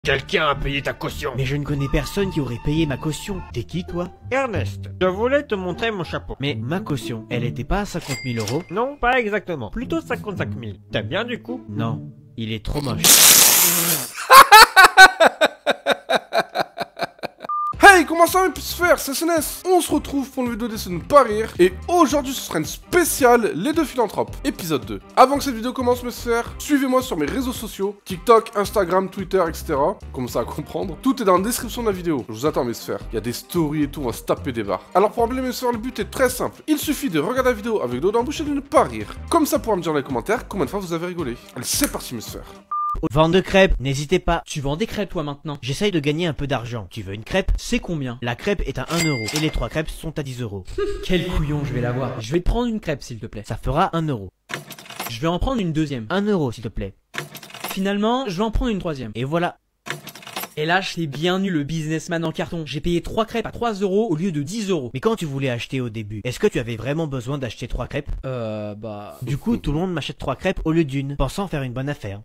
Quelqu'un a payé ta caution. Mais je ne connais personne qui aurait payé ma caution. T'es qui, toi? Ernest, je voulais te montrer mon chapeau. Mais ma caution, elle était pas à 50 000 euros? Non, pas exactement. Plutôt 55 000. T'aimes bien du coup? Non, il est trop moche. Hey, comment ça va mes petits frères, c'est SNS. On se retrouve pour une vidéo d'essai de ne pas rire. Et aujourd'hui ce sera une spéciale Les Deux Philanthropes, épisode 2. Avant que cette vidéo commence mes frères, suivez-moi sur mes réseaux sociaux, TikTok, Instagram, Twitter, etc. Comme ça à comprendre. Tout est dans la description de la vidéo. Je vous attends mes frères. Il y a des stories et tout, on va se taper des barres. Alors pour appeler mes frères, le but est très simple. Il suffit de regarder la vidéo avec l'eau dans la bouche et de ne pas rire. Comme ça pour me dire dans les commentaires combien de fois vous avez rigolé. Allez, c'est parti mes frères. Vente de crêpes, n'hésitez pas. Tu vends des crêpes toi maintenant? J'essaye de gagner un peu d'argent. Tu veux une crêpe? C'est combien? La crêpe est à 1 euro et les 3 crêpes sont à 10 euros. Quel couillon, je vais l'avoir. Je vais te prendre une crêpe s'il te plaît. Ça fera 1 euro. Je vais en prendre une deuxième. 1 euro s'il te plaît. Finalement, je vais en prendre une troisième. Et voilà. Et là, je t'ai bien eu le businessman en carton. J'ai payé 3 crêpes à 3 euros au lieu de 10 euros. Mais quand tu voulais acheter au début, est-ce que tu avais vraiment besoin d'acheter 3 crêpes? Du coup, tout le monde m'achète 3 crêpes au lieu d'une, pensant faire une bonne affaire.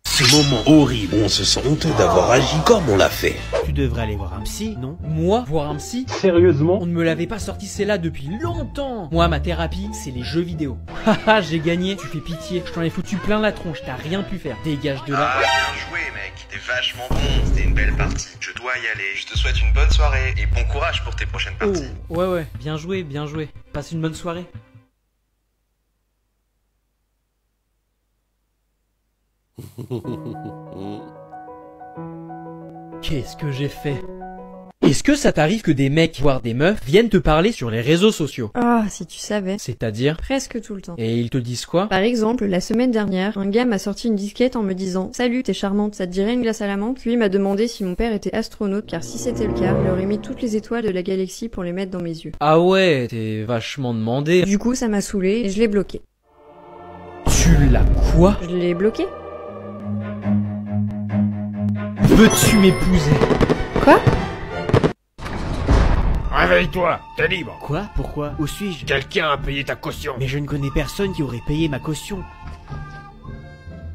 Ce moment horrible, on se sent honteux d'avoir agi comme on l'a fait. Tu devrais aller voir un psy, non? Moi, voir un psy? Sérieusement? On ne me l'avait pas sorti celle-là depuis longtemps. Moi, ma thérapie, c'est les jeux vidéo. Haha, j'ai gagné, tu fais pitié. Je t'en ai foutu plein la tronche, t'as rien pu faire. Dégage de là. Ah, bien joué mec, t'es vachement bon, c'était une belle partie. Je dois y aller, je te souhaite une bonne soirée et bon courage pour tes prochaines parties. Oh, ouais, bien joué, bien joué. Passe une bonne soirée. Qu'est-ce que j'ai fait? Est-ce que ça t'arrive que des mecs, voire des meufs, viennent te parler sur les réseaux sociaux? Ah, si tu savais. C'est-à-dire? Presque tout le temps. Et ils te disent quoi? Par exemple, la semaine dernière, un gars m'a sorti une disquette en me disant « Salut, t'es charmante, ça te dirait une glace à la menthe ?» Puis il m'a demandé si mon père était astronaute, car si c'était le cas, il aurait mis toutes les étoiles de la galaxie pour les mettre dans mes yeux. Ah ouais, t'es vachement demandé. Du coup, ça m'a saoulé et je l'ai bloqué. Tu l'as quoi? Je l'ai bloqué? Veux-tu m'épouser? Quoi? Réveille-toi, t'es libre. Quoi? Pourquoi? Où suis-je? Quelqu'un a payé ta caution. Mais je ne connais personne qui aurait payé ma caution.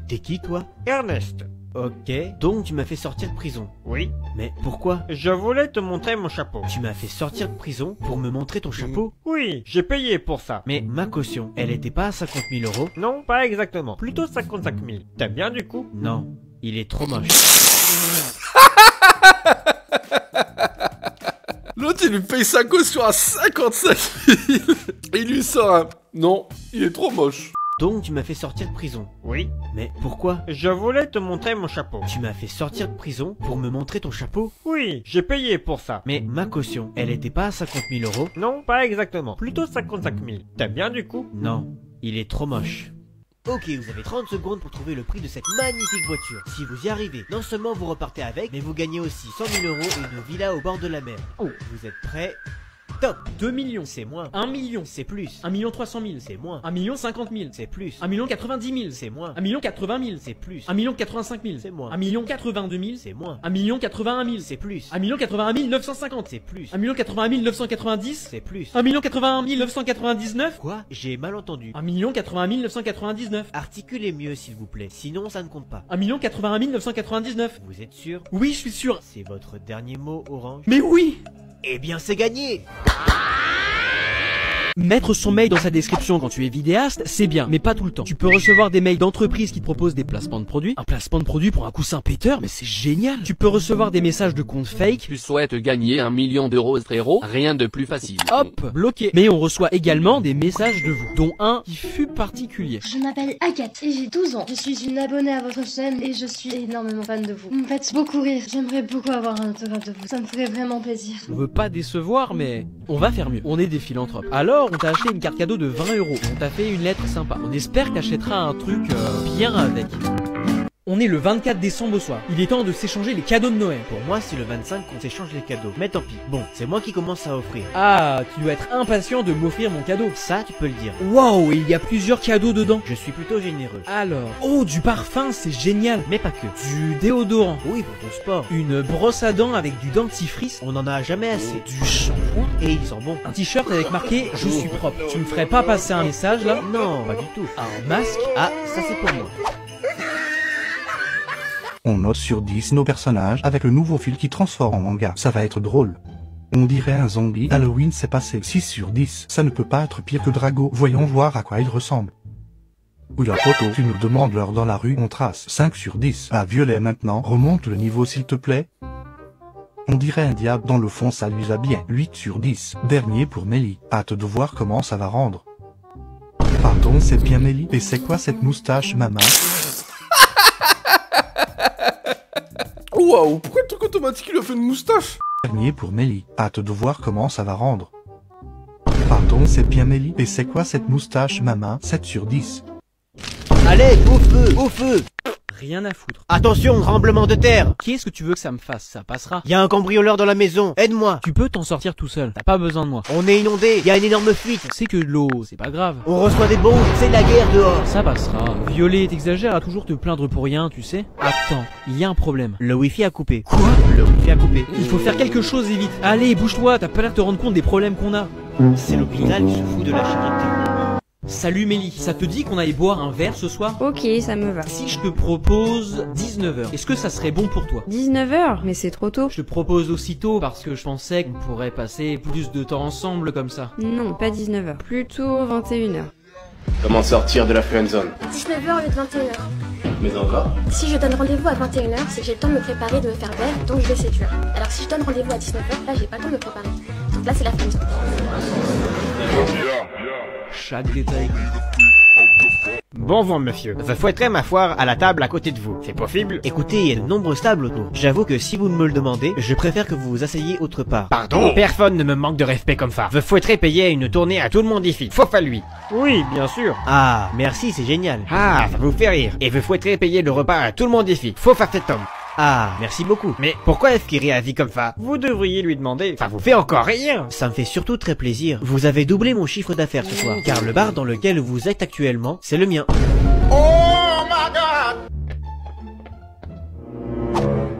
T'es qui, toi? Ernest. Ok, donc tu m'as fait sortir de prison. Oui. Mais pourquoi? Je voulais te montrer mon chapeau. Tu m'as fait sortir de prison pour me montrer ton chapeau? Oui, j'ai payé pour ça. Mais ma caution, elle était pas à 50 000 euros? Non, pas exactement. Plutôt 55 000. T'aimes bien du coup? Non, il est trop moche. L'autre il lui paye sa caution à 55 000 et il lui sort un... Non, il est trop moche. Donc tu m'as fait sortir de prison? Oui. Mais pourquoi? Je voulais te montrer mon chapeau. Tu m'as fait sortir de prison pour me montrer ton chapeau? Oui, j'ai payé pour ça. Mais ma caution, elle était pas à 50 000 euros? Non, pas exactement. Plutôt 55 000. T'aimes bien du coup? Non, il est trop moche. Ok, vous avez 30 secondes pour trouver le prix de cette magnifique voiture. Si vous y arrivez, non seulement vous repartez avec, mais vous gagnez aussi 100 000 euros et une villa au bord de la mer. Oh, vous êtes prêts? Top! 2 millions. C'est moins. 1 million. C'est plus. 1 million 300 000. C'est moins. 1 million 50 000. C'est plus. 1 million 90 000. C'est moins. 1 million 80 000. C'est plus. 1 million 85 000. C'est moins. 1 million 82 000. C'est moins. 1 million 81 000. C'est plus. 1 million 81 950. C'est plus. 1 million 80 990. C'est plus. 1 million 81 999. Quoi? J'ai mal entendu. 1 million 80 999. Articulez mieux s'il vous plaît, sinon ça ne compte pas. 1 million 80 999. Vous êtes sûr? Oui, je suis sûr. C'est votre dernier mot, Orange? Mais oui! Eh bien c'est gagné! Mettre son mail dans sa description quand tu es vidéaste, c'est bien, mais pas tout le temps. Tu peux recevoir des mails d'entreprises qui te proposent des placements de produits. Un placement de produit pour un coussin péteur, mais c'est génial. Tu peux recevoir des messages de comptes fake. Tu souhaites gagner 1 million d'euros, frérot? Rien de plus facile. Hop, bloqué. Mais on reçoit également des messages de vous, dont un qui fut particulier. Je m'appelle Agathe et j'ai 12 ans. Je suis une abonnée à votre chaîne et je suis énormément fan de vous. Vous me faites beaucoup rire. J'aimerais beaucoup avoir un autographe de vous. Ça me ferait vraiment plaisir. On veut pas décevoir, mais on va faire mieux. On est des philanthropes. Alors, on t'a acheté une carte cadeau de 20 euros. On t'a fait une lettre sympa. On espère que t'achèteras un truc bien avec. On est le 24 décembre au soir. Il est temps de s'échanger les cadeaux de Noël. Pour moi, c'est le 25 qu'on s'échange les cadeaux. Mais tant pis. Bon, c'est moi qui commence à offrir. Ah, tu dois être impatient de m'offrir mon cadeau. Ça, tu peux le dire. Waouh, il y a plusieurs cadeaux dedans. Je suis plutôt généreux. Alors, oh, du parfum, c'est génial. Mais pas que. Du déodorant. Oui, pour ton sport. Une brosse à dents avec du dentifrice. On en a jamais assez. Du shampoing. Et il sent bon. Un t-shirt avec marqué « Je suis propre ». Tu me ferais pas passer un message là? Non, pas du tout. Un masque? Ah, ça c'est pour moi. On note sur 10 nos personnages avec le nouveau fil qui transforme en manga. Ça va être drôle. On dirait un zombie. Halloween s'est passé. 6 sur 10. Ça ne peut pas être pire que Drago. Voyons voir à quoi il ressemble. Ou la photo. Tu nous demandes l'heure dans la rue. On trace. 5 sur 10. Ah, violet maintenant. Remonte le niveau s'il te plaît. On dirait un diable. Dans le fond ça lui va bien. 8 sur 10. Dernier pour Mélie. Hâte de voir comment ça va rendre. Pardon, c'est bien Mélie. Et c'est quoi cette moustache, maman? Waouh, pourquoi le truc automatique il a fait une moustache? Dernier pour Mélie. Hâte de voir comment ça va rendre. Pardon, c'est bien Mélie. Et c'est quoi cette moustache, maman? 7 sur 10. Allez, au feu, au feu! Rien à foutre. Attention, tremblement de terre! Qu'est-ce que tu veux que ça me fasse? Ça passera. Y a un cambrioleur dans la maison, aide-moi! Tu peux t'en sortir tout seul. T'as pas besoin de moi. On est inondé, y a une énorme fuite. C'est que de l'eau, c'est pas grave. On reçoit des bombes, c'est la guerre dehors. Ça passera. Violet, t'exagères à toujours te plaindre pour rien, tu sais. Attends, il y a un problème. Le wifi a coupé. Quoi? Le wifi a coupé. Il faut faire quelque chose et vite. Allez, bouge-toi, t'as pas l'air de te rendre compte des problèmes qu'on a. C'est l'hôpital qui se fout de la charité. Salut Mélie, ça te dit qu'on aille boire un verre ce soir? Ok, ça me va. Si je te propose 19h, est-ce que ça serait bon pour toi? 19h? Mais c'est trop tôt. Je te propose aussitôt parce que je pensais qu'on pourrait passer plus de temps ensemble comme ça. Non, pas 19h. Plutôt 21h. Comment sortir de la friendzone? 19h au lieu de 21h. Mais encore? Si je donne rendez-vous à 21h, c'est que j'ai le temps de me préparer, de me faire belle, donc je vais séduire. Alors si je donne rendez-vous à 19h, là j'ai pas le temps de me préparer. Donc là c'est la friendzone. Chaque détail. Bon vent, monsieur. Je fouetterai ma foire à la table à côté de vous. C'est possible? Écoutez, il y a de nombreuses tables autour. J'avoue que si vous me le demandez, je préfère que vous vous asseyez autre part. Pardon? Personne ne me manque de respect comme ça. Je souhaiterais payer une tournée à tout le monde ici. Sauf à lui. Oui, bien sûr. Ah, merci, c'est génial. Ah, ça vous fait rire. Et je souhaiterais payer le repas à tout le monde ici. Sauf à cet homme. Ah, merci beaucoup. Mais pourquoi est-ce qu'il réagit comme ça? Vous devriez lui demander. Ça vous fait encore rire? Ça me fait surtout très plaisir. Vous avez doublé mon chiffre d'affaires ce soir, car le bar dans lequel vous êtes actuellement, c'est le mien. Oh my god!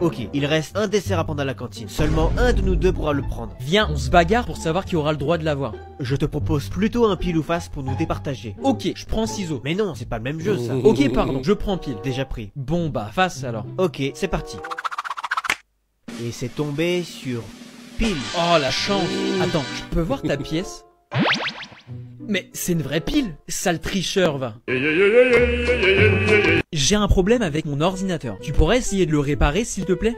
Ok, il reste un dessert à prendre à la cantine. Seulement un de nous deux pourra le prendre. Viens, on se bagarre pour savoir qui aura le droit de l'avoir. Je te propose plutôt un pile ou face pour nous départager. Ok, je prends ciseaux. Mais non, c'est pas le même jeu ça. Ok, pardon, je prends pile. Déjà pris. Bon bah, face alors. Ok, c'est parti. Et c'est tombé sur pile. Oh la chance. Attends, je peux voir ta pièce? Mais c'est une vraie pile. Sale tricheur, va. J'ai un problème avec mon ordinateur. Tu pourrais essayer de le réparer s'il te plaît?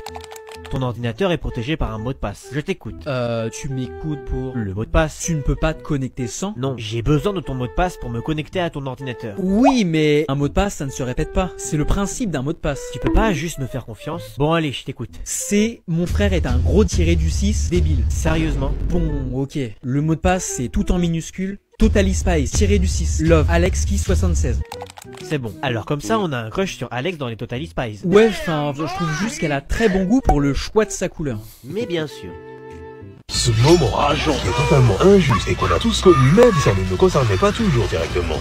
Ton ordinateur est protégé par un mot de passe. Je t'écoute. Tu m'écoutes pour... Le mot de passe. Tu ne peux pas te connecter sans? Non, j'ai besoin de ton mot de passe pour me connecter à ton ordinateur. Oui, mais un mot de passe, ça ne se répète pas. C'est le principe d'un mot de passe. Tu peux pas juste me faire confiance? Bon allez, je t'écoute. C'est... Mon frère est un gros tiré du 6 débile. Sérieusement? Bon, ok. Le mot de passe, c'est tout en minuscule. Totally Spice, tiré du 6. Love, Alex Key 76. C'est bon. Alors comme ça, on a un crush sur Alex dans les Totally Spice. Ouais, enfin, je trouve juste qu'elle a très bon goût pour le choix de sa couleur. Mais bien sûr. Ce moment rageant est totalement injuste et qu'on a tous connu, même si ça ne nous concernait pas toujours directement.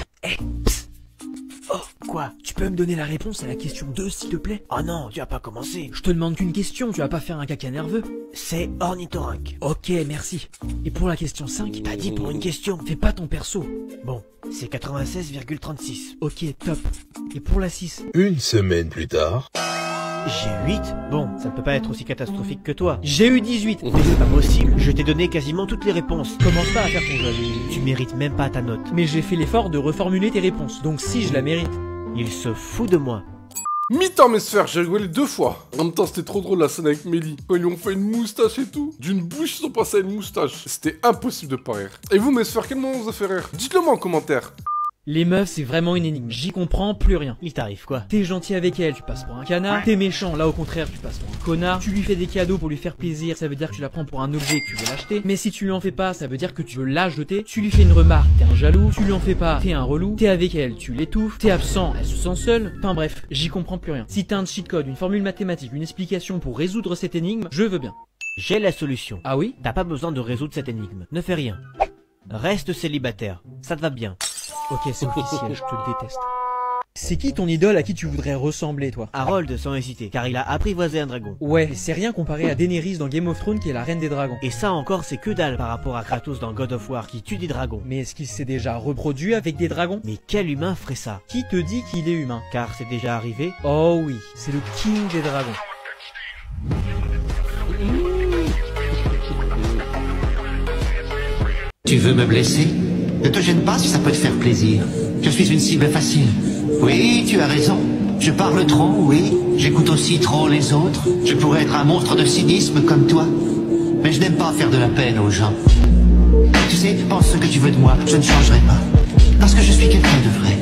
Oh, quoi? Tu peux me donner la réponse à la question 2, s'il te plaît? Oh non, tu as pas commencé. Je te demande qu'une question, tu vas pas faire un caca nerveux. C'est ornithorynque. Ok, merci. Et pour la question 5? T'as dit pour une question. Fais pas ton perso. Bon, c'est 96,36. Ok, top. Et pour la 6? Une semaine plus tard... J'ai 8? Bon, ça ne peut pas être aussi catastrophique que toi. J'ai eu 18. Mais c'est pas possible, je t'ai donné quasiment toutes les réponses. Commence pas à faire ton jeu. Tu mérites même pas ta note. Mais j'ai fait l'effort de reformuler tes réponses, donc si je la mérite. Il se fout de moi. Mi-temps mes sphères, j'ai rigolé 2 fois. En même temps, c'était trop drôle la scène avec Mélie. Quand ils lui ont fait une moustache et tout. D'une bouche, ils sont passés à une moustache. C'était impossible de pas rire. Et vous mes sphères, quel moment vous a fait rire? Dites-le moi en commentaire. Les meufs, c'est vraiment une énigme. J'y comprends plus rien. Il t'arrive quoi? T'es gentil avec elle, tu passes pour un canard. T'es méchant, là au contraire, tu passes pour un connard. Tu lui fais des cadeaux pour lui faire plaisir, ça veut dire que tu la prends pour un objet que tu veux l'acheter. Mais si tu lui en fais pas, ça veut dire que tu veux la jeter. Tu lui fais une remarque, t'es un jaloux. Tu lui en fais pas, t'es un relou. T'es avec elle, tu l'étouffes. T'es absent, elle se sent seule. Enfin bref, j'y comprends plus rien. Si t'as un cheat code, une formule mathématique, une explication pour résoudre cette énigme, je veux bien. J'ai la solution. Ah oui? T'as pas besoin de résoudre cette énigme. Ne fais rien. Reste célibataire. Ça te va bien. Ok, c'est officiel, je te déteste. C'est qui ton idole à qui tu voudrais ressembler, toi? Harold sans hésiter, car il a apprivoisé un dragon. Ouais, mais c'est rien comparé à Daenerys dans Game of Thrones qui est la reine des dragons. Et ça encore c'est que dalle par rapport à Kratos dans God of War qui tue des dragons. Mais est-ce qu'il s'est déjà reproduit avec des dragons? Mais quel humain ferait ça? Qui te dit qu'il est humain? Car c'est déjà arrivé. Oh oui, c'est le king des dragons. Tu veux me blesser? Ne te gêne pas si ça peut te faire plaisir. Je suis une cible facile. Oui, tu as raison. Je parle trop, oui. J'écoute aussi trop les autres. Je pourrais être un monstre de cynisme comme toi. Mais je n'aime pas faire de la peine aux gens. Tu sais, pense ce que tu veux de moi, je ne changerai pas. Parce que je suis quelqu'un de vrai.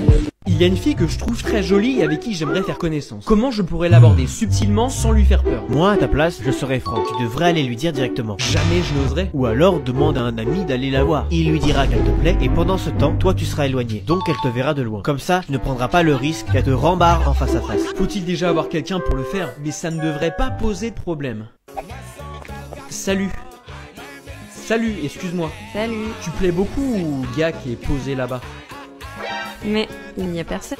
Il y a une fille que je trouve très jolie et avec qui j'aimerais faire connaissance. Comment je pourrais l'aborder subtilement sans lui faire peur? Moi à ta place, je serais franc. Tu devrais aller lui dire directement. Jamais je n'oserais. Ou alors demande à un ami d'aller la voir. Il lui dira qu'elle te plaît et pendant ce temps, toi tu seras éloigné. Donc elle te verra de loin. Comme ça, tu ne prendras pas le risque qu'elle te rembarre en face à face. Faut-il déjà avoir quelqu'un pour le faire? Mais ça ne devrait pas poser de problème. Salut. Salut, excuse-moi. Salut. Tu plais beaucoup ou gars qui est posé là-bas? Mais il n'y a personne.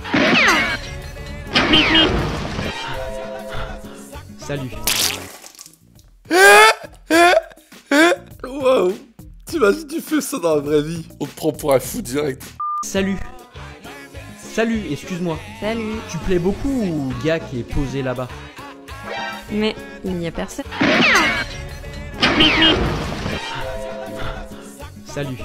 Salut. Waouh. T'imagines, tu fais ça dans la vraie vie. On te prend pour un fou direct. Salut. Salut, excuse-moi. Salut. Tu plais beaucoup ou gars qui est posé là-bas? Mais il n'y a personne. Salut.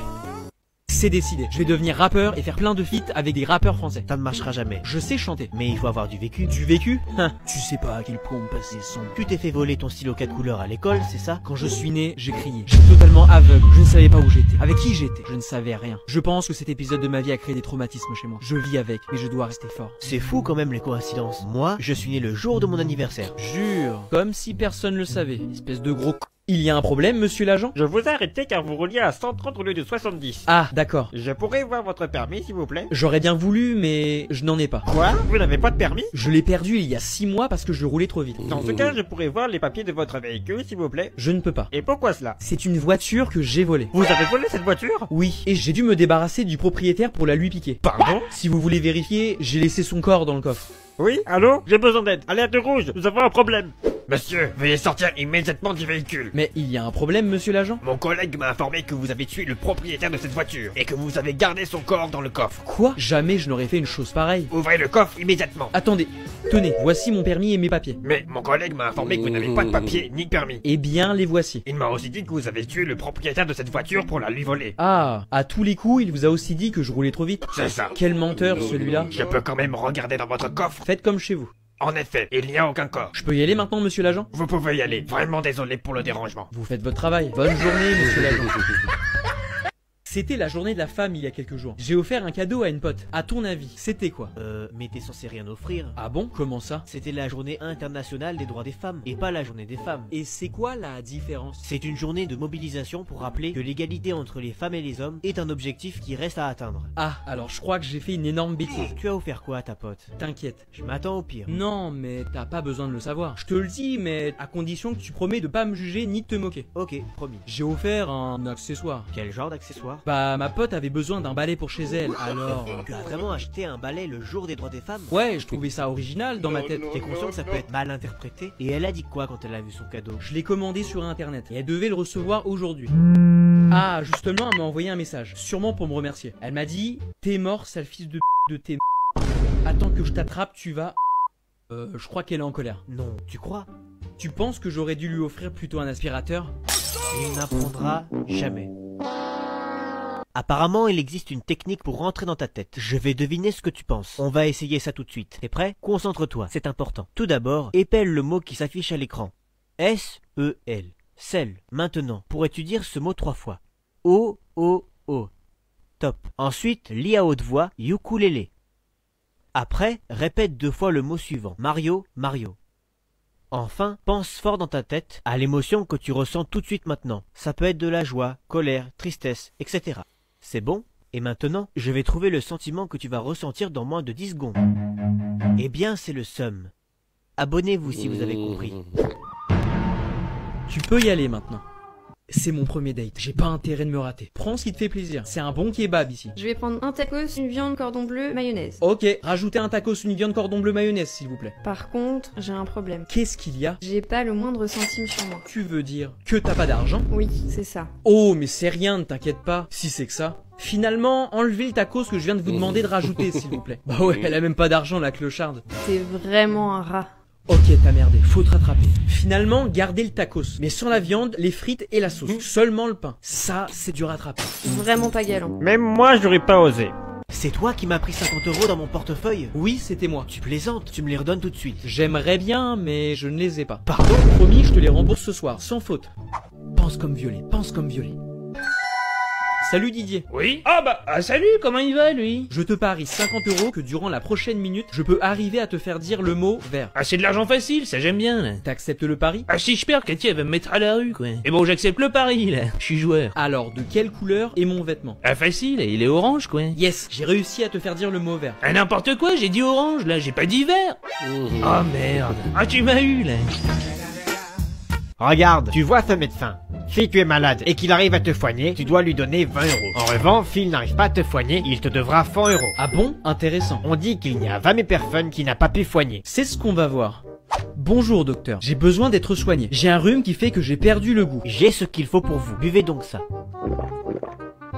C'est décidé, je vais devenir rappeur et faire plein de feats avec des rappeurs français. Ça ne marchera jamais. Je sais chanter. Mais il faut avoir du vécu. Du vécu? Tu sais pas à quel point on passait son... Tu t'es fait voler ton stylo 4 couleurs à l'école, c'est ça? Quand je suis né, j'ai crié. J'étais totalement aveugle. Je ne savais pas où j'étais. Avec qui j'étais? Je ne savais rien. Je pense que cet épisode de ma vie a créé des traumatismes chez moi. Je vis avec, mais je dois rester fort. C'est fou quand même les coïncidences. Moi, je suis né le jour de mon anniversaire. Jure. Comme si personne le savait. Espèce de gros c... Il y a un problème, monsieur l'agent? Je vous ai arrêté car vous rouliez à 130 au lieu de 70. Ah, d'accord. Je pourrais voir votre permis, s'il vous plaît? J'aurais bien voulu, mais je n'en ai pas. Quoi? Vous n'avez pas de permis? Je l'ai perdu il y a 6 mois parce que je roulais trop vite. Dans ce cas, je pourrais voir les papiers de votre véhicule, s'il vous plaît? Je ne peux pas. Et pourquoi cela? C'est une voiture que j'ai volée. Vous avez volé cette voiture? Oui, et j'ai dû me débarrasser du propriétaire pour la lui piquer. Pardon? Si vous voulez vérifier, j'ai laissé son corps dans le coffre. Oui? Allô? J'ai besoin d'aide. Alerte rouge, nous avons un problème. Monsieur, veuillez sortir immédiatement du véhicule. Mais il y a un problème, monsieur l'agent? Mon collègue m'a informé que vous avez tué le propriétaire de cette voiture et que vous avez gardé son corps dans le coffre. Quoi? Jamais je n'aurais fait une chose pareille. Ouvrez le coffre immédiatement. Attendez, tenez, voici mon permis et mes papiers. Mais mon collègue m'a informé que vous n'avez pas de papier ni de permis. Eh bien, les voici. Il m'a aussi dit que vous avez tué le propriétaire de cette voiture pour la lui voler. Ah, à tous les coups, il vous a aussi dit que je roulais trop vite. C'est ça. Quel menteur, celui-là. Je peux quand même regarder dans votre coffre. Faites comme chez vous. En effet, il n'y a aucun corps. Je peux y aller maintenant, monsieur l'agent? Vous pouvez y aller. Vraiment désolé pour le dérangement. Vous faites votre travail. Bonne journée, monsieur l'agent. C'était la journée de la femme il y a quelques jours. J'ai offert un cadeau à une pote. À ton avis, c'était quoi? Mais t'es censé rien offrir. Ah bon? Comment ça? C'était la journée internationale des droits des femmes, et pas la journée des femmes. Et c'est quoi la différence? C'est une journée de mobilisation pour rappeler que l'égalité entre les femmes et les hommes est un objectif qui reste à atteindre. Ah, alors je crois que j'ai fait une énorme bêtise. Tu as offert quoi à ta pote? T'inquiète. Je m'attends au pire. Non, mais t'as pas besoin de le savoir. Je te le dis, mais à condition que tu promets de pas me juger ni de te moquer. Ok, promis. J'ai offert un accessoire. Quel genre d'accessoire? Bah, ma pote avait besoin d'un balai pour chez elle, alors... Tu as vraiment acheté un balai le jour des droits des femmes? Ouais, je trouvais ça original dans ma tête. T'es conscient que ça peut être mal interprété? Et elle a dit quoi quand elle a vu son cadeau? Je l'ai commandé sur internet et elle devait le recevoir aujourd'hui. Ah, justement, elle m'a envoyé un message, sûrement pour me remercier. Elle m'a dit « T'es mort, sale fils de tes... Attends que je t'attrape, tu vas... » je crois qu'elle est en colère. Non, tu crois? Tu penses que j'aurais dû lui offrir plutôt un aspirateur? Il n'apprendra jamais. Apparemment, il existe une technique pour rentrer dans ta tête. Je vais deviner ce que tu penses. On va essayer ça tout de suite. T'es prêt? Concentre-toi, c'est important. Tout d'abord, épelle le mot qui s'affiche à l'écran. S-E-L. Sel. Maintenant, pourrais-tu dire ce mot 3 fois? O-O-O. Top. Ensuite, lis à haute voix ukulélé. Après, répète 2 fois le mot suivant. Mario, Mario. Enfin, pense fort dans ta tête à l'émotion que tu ressens tout de suite maintenant. Ça peut être de la joie, colère, tristesse, etc. C'est bon? Et maintenant, je vais trouver le sentiment que tu vas ressentir dans moins de 10 secondes. Eh bien, c'est le seum. Abonnez-vous si vous avez compris. Tu peux y aller maintenant. C'est mon premier date, j'ai pas intérêt de me rater. Prends ce qui te fait plaisir, c'est un bon kebab ici. Je vais prendre un tacos, une viande cordon bleu, mayonnaise. Ok, rajoutez un tacos, une viande cordon bleu mayonnaise s'il vous plaît. Par contre, j'ai un problème. Qu'est-ce qu'il y a? J'ai pas le moindre centime sur moi. Tu veux dire que t'as pas d'argent? Oui, c'est ça. Oh, mais c'est rien, ne t'inquiète pas, si c'est que ça. Finalement, enlevez le tacos que je viens de vous demander de rajouter s'il vous plaît. Bah ouais, elle a même pas d'argent la clocharde. T'es vraiment un rat. Ok, t'as merdé, faut te rattraper. Finalement, gardez le tacos, mais sans la viande, les frites et la sauce. Seulement le pain. Ça, c'est du rattrapage. Vraiment pas galant. Même moi, j'aurais pas osé. C'est toi qui m'as pris 50 € dans mon portefeuille? Oui, c'était moi. Tu plaisantes, tu me les redonnes tout de suite. J'aimerais bien, mais je ne les ai pas. Pardon? Promis, je te les rembourse ce soir, sans faute. Pense comme Violet, pense comme Violet. Salut Didier. Oui? Ah bah, salut, comment il va lui? Je te parie 50 € que durant la prochaine minute, je peux arriver à te faire dire le mot vert. Ah, c'est de l'argent facile, ça j'aime bien là. T'acceptes le pari? Ah, si je perds, Cathy elle va me mettre à la rue quoi. Et bon, j'accepte le pari là, je suis joueur. Alors, de quelle couleur est mon vêtement? Ah, facile, il est orange quoi. Yes, j'ai réussi à te faire dire le mot vert. Ah, n'importe quoi, j'ai dit orange là, j'ai pas dit vert. Oh merde. Ah, tu m'as eu là. Regarde, tu vois ce médecin. Si tu es malade et qu'il arrive à te soigner, tu dois lui donner 20 €. En revanche, s'il n'arrive pas à te soigner, il te devra 100 €. Ah bon? Intéressant. On dit qu'il n'y a jamais personne qui n'a pas pu soigner. C'est ce qu'on va voir. Bonjour docteur, j'ai besoin d'être soigné. J'ai un rhume qui fait que j'ai perdu le goût. J'ai ce qu'il faut pour vous, buvez donc ça.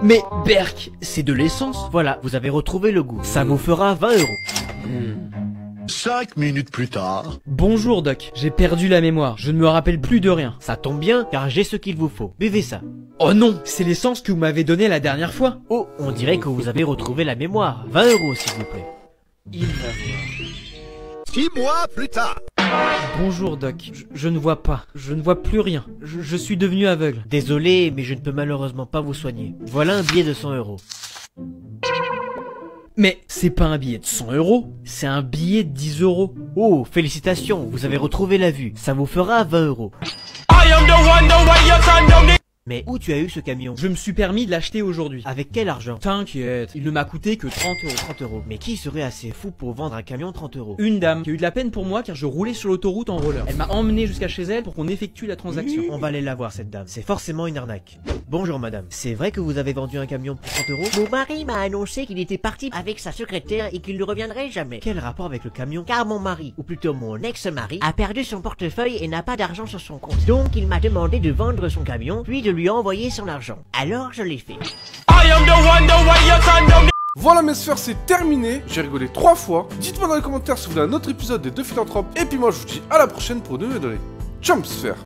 Mais Berk, c'est de l'essence. Voilà, vous avez retrouvé le goût. Ça vous fera 20 €. 5 minutes plus tard. Bonjour Doc, j'ai perdu la mémoire, je ne me rappelle plus de rien. Ça tombe bien, car j'ai ce qu'il vous faut. Buvez ça. Oh non, c'est l'essence que vous m'avez donnée la dernière fois. Oh, on dirait que vous avez retrouvé la mémoire. 20 € s'il vous plaît. Il va voir. 6 mois plus tard. Bonjour Doc, je ne vois pas, je ne vois plus rien, je suis devenu aveugle. Désolé, mais je ne peux malheureusement pas vous soigner. Voilà un billet de 100 €. Mais c'est pas un billet de 100 €, c'est un billet de 10 €. Oh, félicitations, vous avez retrouvé la vue. Ça vous fera 20 €. Mais où tu as eu ce camion? Je me suis permis de l'acheter aujourd'hui. Avec quel argent? T'inquiète, il ne m'a coûté que 30 €. 30 €. Mais qui serait assez fou pour vendre un camion 30 €? Une dame qui a eu de la peine pour moi car je roulais sur l'autoroute en roller. Elle m'a emmené jusqu'à chez elle pour qu'on effectue la transaction. On va aller la voir cette dame. C'est forcément une arnaque. Bonjour madame. C'est vrai que vous avez vendu un camion pour 30 €? Mon mari m'a annoncé qu'il était parti avec sa secrétaire et qu'il ne reviendrait jamais. Quel rapport avec le camion? Car mon mari, ou plutôt mon ex-mari, a perdu son portefeuille et n'a pas d'argent sur son compte. Donc il m'a demandé de vendre son camion, puis de lui envoyer son argent. Alors je l'ai fait. Voilà mes sphères, c'est terminé. J'ai rigolé 3 fois. Dites-moi dans les commentaires si vous voulez un autre épisode des Deux Philanthropes. Et puis moi je vous dis à la prochaine pour de nouvelles données. Jump Sphère.